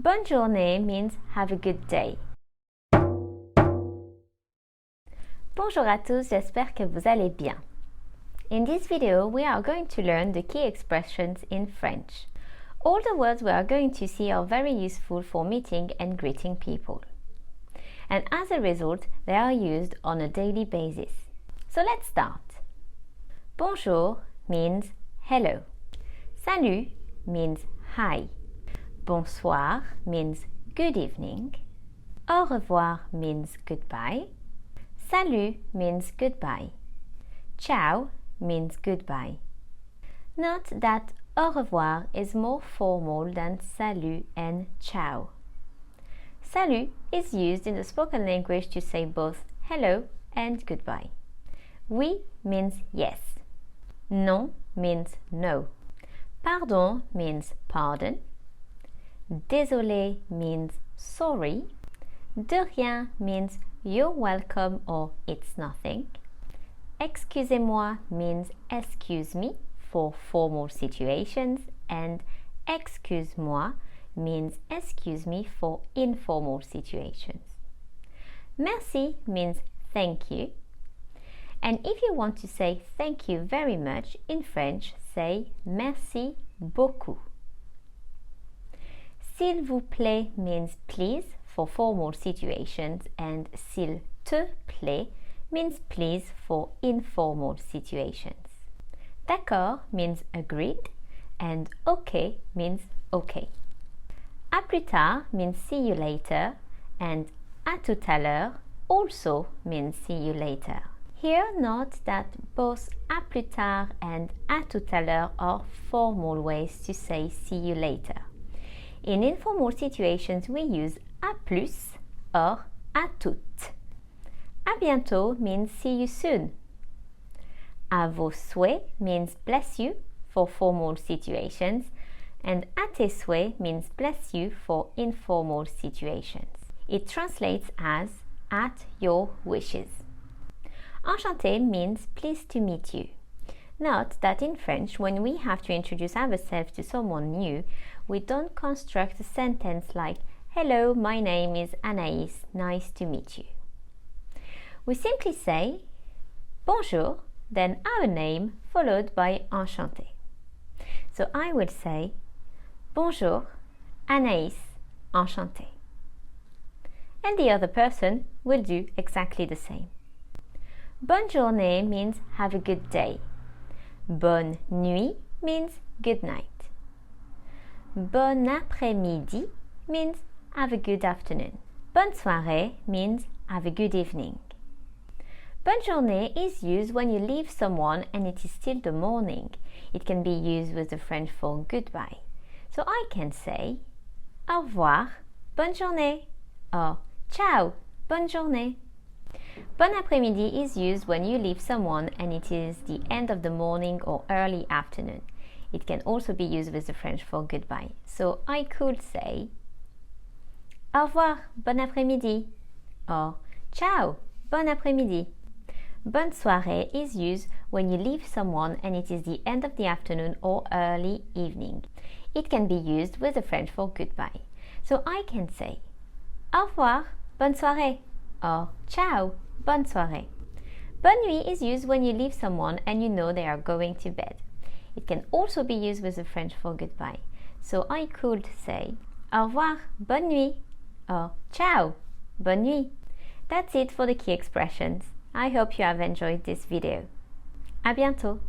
Bonne journée means have a good day. Bonjour à tous, j'espère que vous allez bien. In this video, we are going to learn the key expressions in French. All the words we are going to see are very useful for meeting and greeting people. And as a result, they are used on a daily basis. So let's start. Bonjour means hello. Salut means hi. Bonsoir means good evening. Au revoir means goodbye. Salut means goodbye. Ciao means goodbye. Note that au revoir is more formal than salut and ciao. Salut is used in the spoken language to say both hello and goodbye. Oui means yes. Non means no. Pardon means pardon. Désolé means sorry. De rien means you're welcome or it's nothing. Excusez-moi means excuse me for formal situations, and excuse-moi means excuse me for informal situations. Merci means thank you. And if you want to say thank you very much in French, say merci beaucoup. S'il vous plaît means please for formal situations, and s'il te plaît means please for informal situations. D'accord means agreed, and OK means OK. À plus tard means see you later, and à tout à l'heure also means see you later. Here note that both à plus tard and à tout à l'heure are formal ways to say see you later. In informal situations, we use à plus or à toutes. À bientôt means see you soon. À vos souhaits means bless you for formal situations, and à tes souhaits means bless you for informal situations. It translates as at your wishes. Enchanté means pleased to meet you. Note that in French, when we have to introduce ourselves to someone new, we don't construct a sentence like hello, my name is Anais, nice to meet you. We simply say bonjour, then our name followed by enchanté. So I will say bonjour, Anais, enchanté. And the other person will do exactly the same. Bonne journée means have a good day. Bonne nuit means good night. Bon après-midi means have a good afternoon. Bonne soirée means have a good evening. Bonne journée is used when you leave someone and it is still the morning. It can be used with the French for goodbye. So I can say au revoir, bonne journée, or ciao, bonne journée. Bon après-midi is used when you leave someone and it is the end of the morning or early afternoon. It can also be used with the French for goodbye. So I could say au revoir, bon après-midi, or ciao, bon après-midi. Bonne soirée is used when you leave someone and it is the end of the afternoon or early evening. It can be used with the French for goodbye. So I can say au revoir, bonne soirée, or ciao, bonne soirée. Bonne nuit is used when you leave someone and you know they are going to bed. It can also be used with the French for goodbye. So I could say au revoir, bonne nuit, or ciao, bonne nuit. That's it for the key expressions. I hope you have enjoyed this video. À bientôt!